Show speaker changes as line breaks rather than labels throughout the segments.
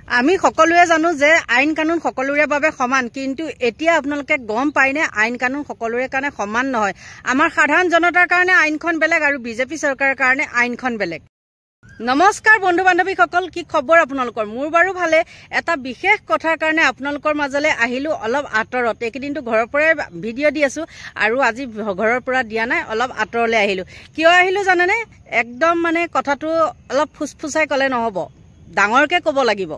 আমি সকলোৱে জানো যে আইন কানুন সকলোৰে বাবে সমান, কিন্তু এতিয়া আপোনালোকে গম পায়নে আইন কানুন সকলোৰে কাৰণে সমান নহয়। আমাৰ সাধাৰণ জনতাৰ কাৰণে আইনখন বেলেগ আৰু বিজেপি চৰকাৰৰ কাৰণে আইনখন বেলেগ। নমস্কাৰ বন্ধু বান্ধৱীসকল, কি খবৰ আপোনালোকৰ? মোৰ বাৰু ভালে। এটা বিশেষ কথাৰ কাৰণে আপোনালোকৰ মাজলৈ আহিলোঁ অলপ আঁতৰত। এইকেইদিনটো ঘৰৰ পৰাই ভিডিঅ' দি আছোঁ আৰু আজি ঘৰৰ পৰা দিয়া নাই, অলপ আঁতৰলৈ আহিলোঁ। কিয় আহিলোঁ জানেনে? একদম মানে কথাটো অলপ ফুচফুচাই ক'লে নহ'ব, ডাঙৰকৈ ক'ব লাগিব।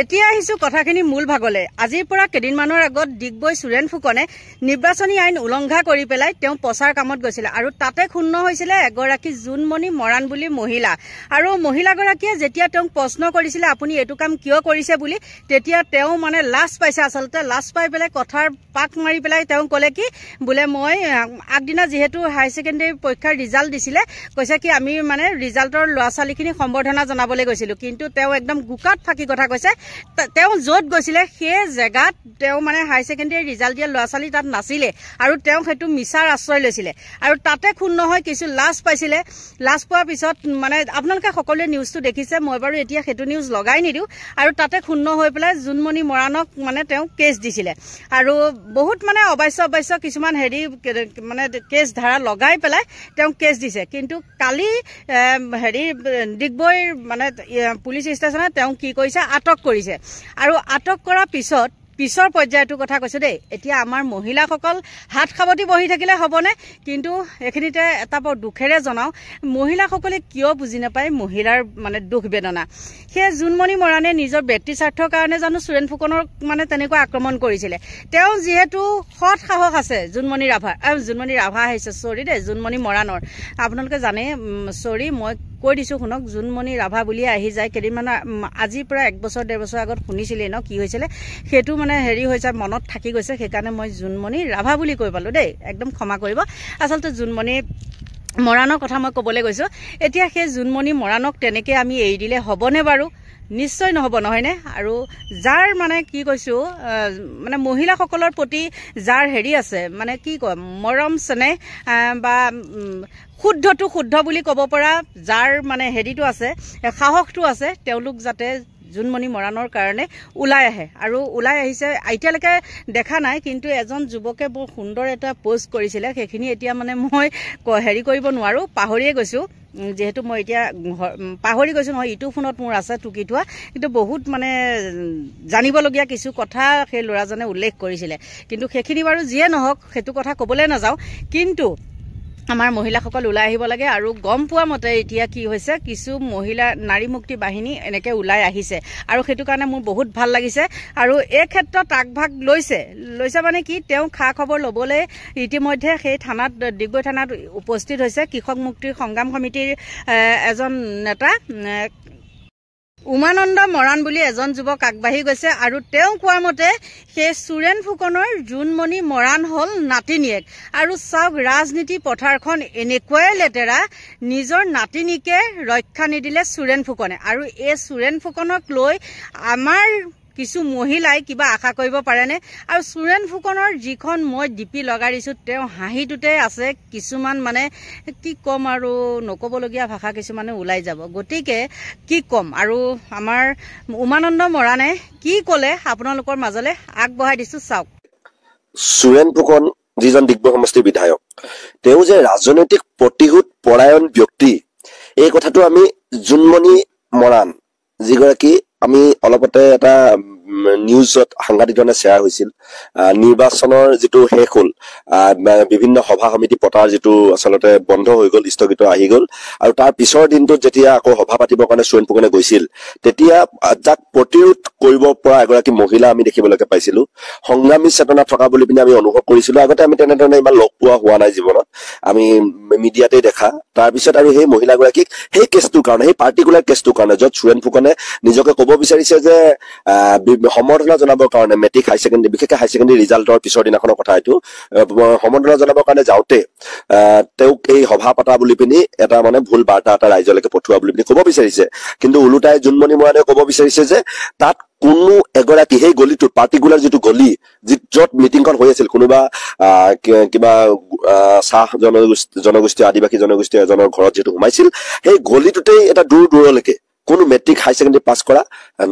এতিয়া আহিছোঁ কথাখিনি মূল ভাগলৈ। আজিৰ পৰা কেইদিনমানৰ আগত ডিগবৈ সুৰেণ ফুকনে নিৰ্বাচনী আইন উলংঘা কৰি পেলাই তেওঁ প্ৰচাৰ কামত গৈছিলে আৰু তাতে ক্ষুণ্ণ হৈছিলে এগৰাকী জোনমণি মৰাণ বুলি মহিলা। আৰু মহিলাগৰাকীয়ে যেতিয়া তেওঁক প্ৰশ্ন কৰিছিলে আপুনি এইটো কাম কিয় কৰিছে বুলি, তেতিয়া তেওঁ মানে লাজ পাইছে। আচলতে লাজ পাই পেলাই কথাৰ পাক মাৰি পেলাই তেওঁ ক'লে কি বোলে মই আগদিনা যিহেতু হায়াৰ ছেকেণ্ডেৰী পৰীক্ষাৰ ৰিজাল্ট দিছিলে, কৈছে কি আমি মানে ৰিজাল্টৰ ল'ৰা ছোৱালীখিনি সম্বৰ্ধনা জনাবলৈ গৈছিলোঁ। কিন্তু তেওঁ একদম গোকাত ফাঁকি কথা কৈছে। তেওঁ য'ত গৈছিলে সেই জেগাত তেওঁ মানে হায়াৰ ছেকেণ্ডেৰী ৰিজাল্ট দিয়া ল'ৰা ছোৱালী তাত নাছিলে আৰু তেওঁ সেইটো মিছাৰ আশ্ৰয় লৈছিলে আৰু তাতে ক্ষুণ্ণ হৈ কিছু লাজ পাইছিলে। লাজ পোৱাৰ পিছত মানে আপোনালোকে সকলোৱে নিউজটো দেখিছে, মই বাৰু এতিয়া সেইটো নিউজ লগাই নিদিওঁ। আৰু তাতে ক্ষুণ্ণ হৈ পেলাই জোনমণি মৰাণক মানে তেওঁ কেছ দিছিলে আৰু বহুত মানে অৱশ্য কিছুমান মানে কেছ ধাৰা লগাই পেলাই তেওঁ কেছ দিছে। কিন্তু কালি ডিগবৈৰ মানে পুলিচ ষ্টেচনে তেওঁ কি কৰিছে, আটক কৰিছে। আৰু আটক কৰাৰ পিছৰ পৰ্যায়টোৰ কথা কৈছোঁ দেই। এতিয়া আমাৰ মহিলাসকল হাত সাৱটি বহি থাকিলে হ'বনে? কিন্তু এইখিনিতে এটা বৰ দুখেৰে জনাওঁ, মহিলাসকলে কিয় বুজি নাপায় মহিলাৰ মানে দুখ বেদনা। সেই জোনমণি মৰাণে নিজৰ ব্যক্তি স্বাৰ্থৰ কাৰণে জানো সুৰেণ ফুকনক মানে তেনেকুৱা আক্ৰমণ কৰিছিলে? তেওঁ যিহেতু সৎ সাহস আছে জোনমণি ৰাভা আহিছে চৰি দেই, জোনমণি মৰাণৰ আপোনালোকে জানে, চৰি মই কৈ দিছোঁ শুনক, জোনমণি ৰাভা বুলিয়ে আহি যায়। কেইদিনমানৰ আজিৰ পৰা 1 বছৰ 1.5 বছৰ আগত শুনিছিলেই ন কি হৈছিলে, সেইটো মানে হৈছে মনত থাকি গৈছে, সেইকাৰণে মই জোনমণি ৰাভা বুলি কৈ পালোঁ দেই, একদম ক্ষমা কৰিব। আচলতে জোনমণি মৰাণৰ কথা মই ক'বলৈ গৈছোঁ। এতিয়া সেই জোনমণি মৰাণক তেনেকৈ আমি এৰি দিলে হ'বনে বাৰু? নিশ্চয় নহ'ব, নহয়নে? আৰু যাৰ মানে কি কৈছোঁ মানে মহিলাসকলৰ প্ৰতি যাৰ আছে মানে কি কয় মৰম চেনেহ বা শুদ্ধ বুলি ক'ব পৰা যাৰ মানে আছে, সাহসটো আছে, তেওঁলোক যাতে জোনমণি মৰাণৰ কাৰণে ওলাই আহে। আৰু ওলাই আহিছে, এতিয়ালৈকে দেখা নাই, কিন্তু এজন যুৱকে বৰ সুন্দৰ এটা পোষ্ট কৰিছিলে, সেইখিনি এতিয়া মানে মই কৰিব নোৱাৰোঁ, পাহৰিয়ে গৈছোঁ। যিহেতু মই এতিয়া পাহৰি গৈছোঁ নহয়, ইটো ফোনত মোৰ আছে টুকি থোৱা, কিন্তু বহুত মানে জানিবলগীয়া কিছু কথা সেই ল'ৰাজনে উল্লেখ কৰিছিলে। কিন্তু সেইখিনি বাৰু যিয়ে নহওক, সেইটো কথা ক'বলৈ নাযাওঁ। কিন্তু আমাৰ মহিলাসকল ওলাই আহিব লাগে। আৰু গম পোৱা মতে এতিয়া কি হৈছে, কিছু মহিলা নাৰী মুক্তি বাহিনী এনেকৈ ওলাই আহিছে আৰু সেইটো কাৰণে মোৰ বহুত ভাল লাগিছে। আৰু এই ক্ষেত্ৰত আগভাগ লৈছে মানে কি, তেওঁ খা খবৰ ল'বলৈ ইতিমধ্যে সেই থানাত, ডিগবৈ থানাত উপস্থিত হৈছে কৃষক মুক্তিৰ সংগ্ৰাম সমিতিৰ এজন নেতা উমানন্দ মৰাণ বুলি এজন যুৱক আগবাঢ়ি গৈছে। আৰু তেওঁ কোৱা মতে সেই সুৰেণ ফুকনৰ জোনমণি মৰাণ হ'ল নাতিনীয়েক। আৰু চাওক, ৰাজনীতি পথাৰখন এনেকুৱাই লেতেৰা, নিজৰ নাতিনীকে ৰক্ষা নিদিলে সুৰেণ ফুকনে। আৰু এই সুৰেণ ফুকনক লৈ আমাৰ কিছু মহিলাই কিবা আশা কৰিব পাৰেনে? আৰু সুৰেণ ফুকনৰ যিখন মই ডিপি লগাই দিছোঁ, তেওঁ হাঁহিটোতে আছে। কিছুমান মানে কি ক'ম আৰু নক'বলগীয়া ভাষা কিছুমানে ওলাই যাব, গতিকে কি ক'ম। আৰু আমাৰ উমানন্দ মৰাণে কি ক'লে আপোনালোকৰ মাজলৈ আগবঢ়াই দিছোঁ, চাওক।
সুৰেণ ফুকন যিজন ডিগবৈ সমষ্টিৰ বিধায়ক, তেওঁ যে ৰাজনৈতিক প্ৰতিশোধ পৰায়ণ ব্যক্তি, এই কথাটো আমি জোনমণি মৰাণ যিগৰাকী আমি অলপতে এটা নিউজত সাংঘাতিক ধৰণে শ্বেয়াৰ হৈছিল, নিৰ্বাচনৰ যিটো শেষ হ'ল, বিভিন্ন সভা সমিতি পতাৰ যিটো আচলতে বন্ধ হৈ গ'ল, স্থগিত আহি গ'ল, আৰু তাৰ পিছৰ দিনটোত যেতিয়া আকৌ সভা পাতিবৰ কাৰণে সুৰেণ ফুকনে গৈছিল, তেতিয়া যাক প্ৰতিৰোধ কৰিব পৰা এগৰাকী মহিলা আমি দেখিবলৈকে পাইছিলো, সংগ্ৰামী চেতনা থকা বুলি পিনে আমি অনুভৱ কৰিছিলো। আগতে আমি তেনেধৰণে ইমান লগ পোৱা হোৱা নাই জীৱনত, আমি মিডিয়াতে দেখা। তাৰপিছত আৰু সেই মহিলাগৰাকীক সেই কেছটোৰ কাৰণে, সেই পাৰ্টিকুলাৰ কেছটোৰ কাৰণে, য'ত সুৰেণ ফুকনে নিজকে ক'ব বিচাৰিছে যে সম্বৰ্ধনা জনাবৰ কাৰণে মেট্ৰিক হায়াৰ ছেকেণ্ডেৰী, বিশেষকৈ হায়াৰ ছেকেণ্ডেৰী ৰিজাল্টৰ পিছৰ দিনাখনৰ কথা এইটো, সম্বৰ্ধনা জনাবৰ কাৰণে যাওঁতে তেওঁক এই সভা পতা বুলি পিনি এটা মানে ভুল বাৰ্তা এটা ৰাইজলৈকে পঠোৱা বুলি পিনি ক'ব বিচাৰিছে। কিন্তু ওলোটাই জোনমণি মৰাণে ক'ব বিচাৰিছে যে তাত কোনো এগৰাকী সেই গলিটোত, পাৰ্টিকুলাৰ যিটো গলি য'ত মিটিংখন হৈ আছিল, কোনোবা কিবা চাহ জনগোষ্ঠী আদিবাসী জনগোষ্ঠী এজনৰ ঘৰত যিটো সোমাইছিল, সেই গলিটোতেই এটা দূৰলৈকে কোনো মেট্ৰিক হাই ছেকেণ্ডেৰী পাছ কৰা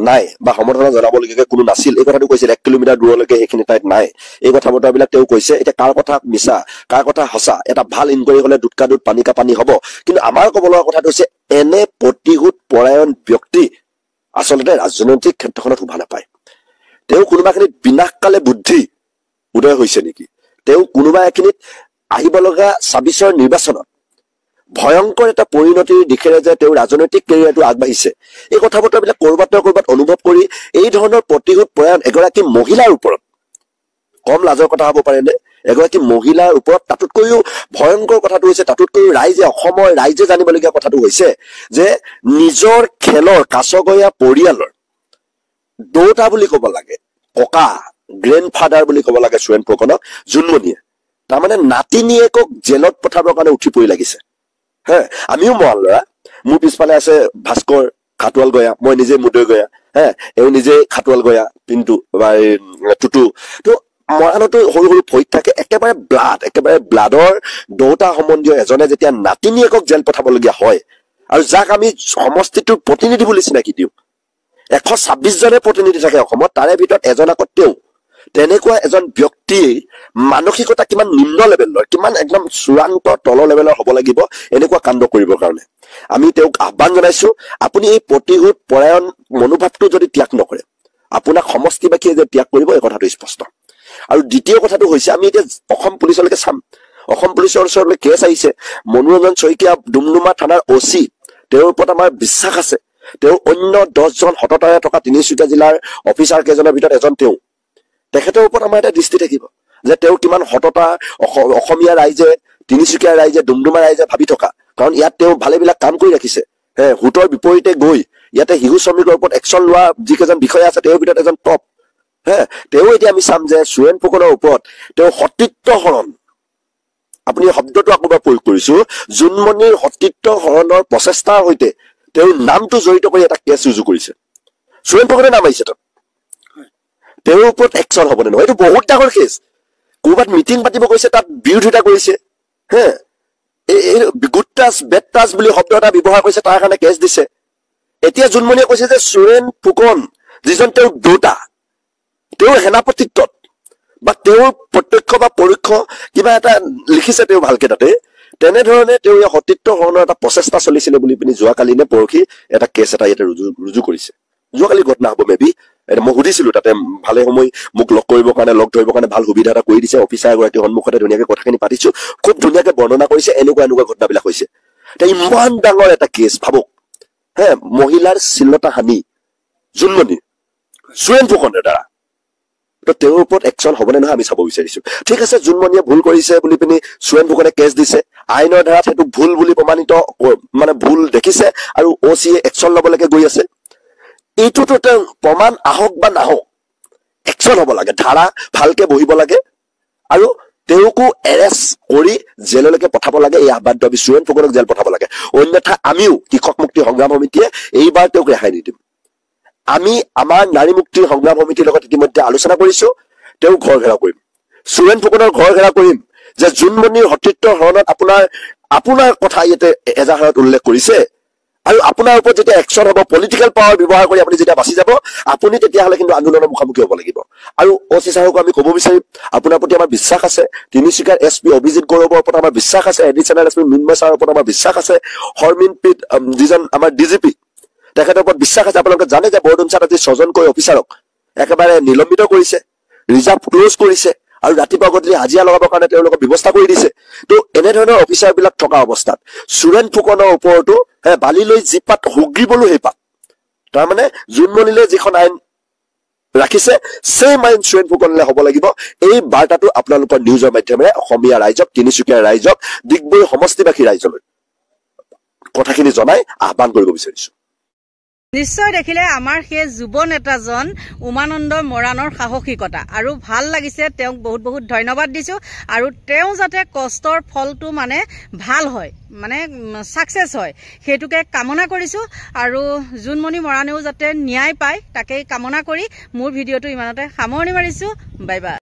নাই বা সমৰ্থন জনাবলগীয়া কোনো নাছিল, এই কথাটো কৈছিল। 1 কিলোমিটাৰ দূৰলৈকে সেইখিনি ঠাইত নাই। এই কথা বতৰাবিলাক তেওঁ কৈছে। এতিয়া কাৰ কথা মিছা কাৰ কথা সঁচা, এটা ভাল ইনকুৱাৰী হলে দুধ কা দুধ পানী কা পানী হব। কিন্তু আমাৰ ক'ব লগা কথাটো হৈছে এনে প্ৰতিশোধ পৰায়ণ ব্যক্তি আচলতে ৰাজনৈতিক ক্ষেত্ৰখনত শোভা নাপায়। তেওঁ কোনোবাখিনিত বিনাশকালে বুদ্ধি উদয় হৈছে নেকি? তেওঁ কোনোবা এখিনিত আহিব লগা 26ৰ নিৰ্বাচনত ভয়ংকৰ এটা পৰিণতিৰ দিশেৰে যে তেওঁ ৰাজনৈতিক কেৰিয়াৰটো আগবাঢ়িছে, এই কথা বতৰাবিলাক কৰবাত নহয় কৰবাত অনুভৱ কৰি এই ধৰণৰ প্ৰতিশোধ পৰায়ণ এগৰাকী মহিলাৰ ওপৰত, কম লাজৰ কথা হ'ব পাৰেনে? এগৰাকী মহিলাৰ ওপৰত তাতোতকৈও ভয়ংকৰ কথাটো হৈছে, তাতোতকৈও অসমৰ ৰাইজে জানিবলগীয়া কথাটো হৈছে যে নিজৰ খেলৰ কাছগৈয়া পৰিয়ালৰ দেউতা বুলি ক'ব লাগে, ককা গ্ৰেণ্ডফাদাৰ বুলি ক'ব লাগে সুৰেণ ফুকনক জোনমণিয়ে তাৰমানে নাতিনীয়েকক জেলত পঠাবৰ কাৰণে উঠি পৰি লাগিছে। হে, আমিও মৰাণ ল'ৰা, মোৰ পিছফালে আছে ভাস্কৰ খাটোৱাল গয়া, মই নিজে মুদৈ গয়া, হে এওঁ নিজে খাটোৱাল গয়া, পিন্টু বা টুটু। তো মৰাণতো সৰু সৰু ভৰিত থাকে, একেবাৰে ব্লাডৰ দেউতা সম্বন্ধীয় এজনে যেতিয়া নাতিনীয়েকক জেল পঠাবলগীয়া হয়, আৰু যাক আমি সমষ্টিটোৰ প্ৰতিনিধি বুলি চিনাকি দিওঁ, 126 জনে প্ৰতিনিধি থাকে অসমত, তাৰে ভিতৰত এজন আকৌ তেওঁ। তেনেকুৱা এজন ব্যক্তিৰ মানসিকতা কিমান নিম্ন লেভেলৰ, কিমান একদম চূড়ান্ত তলৰ লেভেলৰ হ'ব লাগিব এনেকুৱা কাণ্ড কৰিবৰ কাৰণে। আমি তেওঁক আহ্বান জনাইছো, আপুনি এই প্ৰতিশোধ পৰায়ণ মনোভাৱটো যদি ত্যাগ নকৰে, আপোনাক সমষ্টিবাসীয়ে যে ত্যাগ কৰিব, এই কথাটো স্পষ্ট। আৰু দ্বিতীয় কথাটো হৈছে, আমি এতিয়া অসম পুলিচলৈকে চাম। অসম পুলিচৰ ওচৰলৈ কেছ আহিছে, মনোৰঞ্জন শইকীয়া ডুমডুমা থানাৰ OC, তেওঁৰ ওপৰত আমাৰ বিশ্বাস আছে। তেওঁ অন্য 10 জন সততাৰে থকা তিনিচুকীয়া জিলাৰ অফিচাৰ কেইজনৰ ভিতৰত এজন তেওঁ। তেখেতৰ ওপৰত আমাৰ এটা দৃষ্টি থাকিব যে তেওঁ কিমান সততা অসমীয়া ৰাইজে, তিনিচুকীয়া ৰাইজে, ডুমডুমা ৰাইজে ভাবি থকা। কাৰণ ইয়াত তেওঁ ভালেবিলাক কাম কৰি ৰাখিছে। হুটৰ বিপৰীতে গৈ ইয়াতে শিশু শ্ৰমিকৰ ওপৰত একশ্যন লোৱা যিকেইজন বিষয়া আছে, তেওঁৰ ভিতৰত এজন টপ। তেওঁ এতিয়া আমি চাম যে সুৰেণ ফুকনৰ ওপৰত তেওঁ সতীত্ব হৰণ, আপুনি শব্দটো আকৌ প্ৰয়োগ কৰিছো, জোনমণিৰ সতীত্ব হৰণৰ প্ৰচেষ্টাৰ সৈতে তেওঁৰ নামটো জড়িত কৰি এটা কেছ ৰুজু কৰিছে। সুৰেণ ফুকনে নাম আহিছে, তেওঁৰ ওপৰত একশ্যন হ'ব নে নহয়, এইটো বহুত ডাঙৰ কেছ। ক'ৰবাত মিটিং পাতিব গৈছে, তাত বিৰোধিতা কৰিছে, গুড টাচ বেড টাচ বুলি শব্দ এটা ব্যৱহাৰ কৰিছে, তাৰ কাৰণে কেছ দিছে। এতিয়া জোনমণিয়ে কৈছে যে সুৰেণ ফুকন যিজন তেওঁৰ দেউতা, তেওঁৰ সেনাপতিত্বত বা তেওঁৰ প্ৰত্যক্ষ বা পৰোক্ষ কিবা এটা লিখিছে তেওঁ ভালকে তাতে, তেনেধৰণে তেওঁ এই সতীত্ব হৰণৰ এটা প্ৰচেষ্টা চলিছিলে বুলি পিনি যোৱাকালি নে পৰহি এটা কেছ এটা ইয়াতে ৰুজু কৰিছে। যোৱাকালি ঘটনা হ'ব মেবি, মই সুধিছিলো তাতে, ভালে সময় মোক লগ কৰিবৰ কাৰণে, লগ ধৰিবৰ কাৰণে ভাল সুবিধা এটা কৰি দিছে। অফিচাৰ এগৰাকীৰ সন্মুখতে ধুনীয়াকে কথাখিনি পাতিছো, খুব ধুনীয়াকে বৰ্ণনা কৰিছে, এনেকুৱা ঘটনাবিলাক হৈছে। এতিয়া ইমান ডাঙৰ এটা কেছ ভাবক, মহিলাৰ শ্লীলতা হানি জোনমণি সুৰেণ ফুকনৰ দ্বাৰা, তো তেওঁৰ ওপৰত একশ্যন হ'বনে নহয় আমি চাব বিচাৰিছো। ঠিক আছে, জোনমণিয়ে ভুল কৰিছে বুলি পিনি সুৰেণ ফুকনে কেছ দিছে, আইনৰ ধাৰাত সেইটো ভুল বুলি প্ৰমাণিত, মানে ভুল দেখিছে, আৰু OC একশ্যন ল'বলৈকে গৈ আছে। এইটোতো তেওঁ প্ৰমাণ আহক বা নাহক, একশ্যন হ'ব লাগে, ধাৰা ভালকে বহিব লাগে, আৰু তেওঁকো এৰেষ্ট কৰি জেললৈকে পঠাব লাগে। এই আহ্বানটো আমি সুৰেণ ফুকনক জেল পঠাব লাগে। অন্যথা আমিও কৃষক মুক্তি সংগ্ৰাম সমিতিয়ে এইবাৰ তেওঁক ৰেহাই নিদিম। আমি আমাৰ নাৰী মুক্তিৰ সংগ্ৰাম সমিতিৰ লগত ইতিমধ্যে আলোচনা কৰিছো, তেওঁ ঘৰ ঘেৰাও কৰিম, সুৰেণ ফুকনৰ ঘৰ ঘেৰাও কৰিম, যে জোনমণিৰ সতীত্ব হৰণত আপোনাৰ কথা ইয়াতে এজাহাৰত উল্লেখ কৰিছে, আৰু আপোনাৰ ওপৰত যেতিয়া একশ্যন হ'ব, পলিটিকেল পাৱাৰ ব্যৱহাৰ কৰি আপুনি যেতিয়া বাচি যাব, আপুনি তেতিয়াহ'লে কিন্তু আন্দোলনৰ মুখামুখি হ'ব লাগিব। আৰু OC ছাৰকো আমি ক'ব বিচাৰিম, আপোনাৰ প্ৰতি আমাৰ বিশ্বাস আছে, তিনিচুকীয়াৰ SP অভিজিত গৌৰৱৰ ওপৰত আমাৰ বিশ্বাস আছে, এডিচনেল SP মিন্ময় ছাৰৰ ওপৰত আমাৰ বিশ্বাস আছে, হৰমিনপ্ৰীত যিজন আমাৰ DGP, তেখেতৰ ওপৰত বিশ্বাস আছে। আপোনালোকে জানে যে বৰডুমচাত আজি 6 জনকৈ অফিচাৰক একেবাৰে নিলম্বিত কৰিছে, ৰিজাৰ্ভ ক্ল'জ কৰিছে, আৰু ৰাতিপুৱা গধূলি হাজিৰা লগাবৰ কাৰণে তেওঁলোকক ব্যৱস্থা কৰি দিছে। তো এনেধৰণৰ অফিচাৰ বিলাক থকা অৱস্থাত সুৰেণ ফুকনৰ ওপৰতো বালি লৈ যি পাত হুগ্ৰিবলো সেই পাত, তাৰমানে জোনমণিলে যিখন আইন ৰাখিছে সেই আইন সুৰেণ ফুকনলৈ হ'ব লাগিব। এই বাৰ্তাটো আপোনালোকৰ নিউজৰ মাধ্যমেৰে অসমীয়া ৰাইজক, তিনিচুকীয়া ৰাইজক, ডিগবৈ সমষ্টিবাসী ৰাইজলৈ কথাখিনি জনাই আহ্বান কৰিব বিচাৰিছো।
নিশ্চয় দেখিলে আমাৰ সেই যুৱ নেতাজন উমানন্দ মৰাণৰ সাহসিকতা, আৰু ভাল লাগিছে। তেওঁক বহুত বহুত ধন্যবাদ দিছো, আৰু তেওঁ যাতে কষ্টৰ ফলটো মানে ভাল হয়, মানে ছাকচেছ হয়, সেইটোকে কামনা কৰিছো। আৰু জোনমণি মৰাণেও যাতে ন্যায় পায় তাকেই কামনা কৰি মোৰ ভিডিঅ'টো ইমানতে সামৰণি মাৰিছো। Bye bye.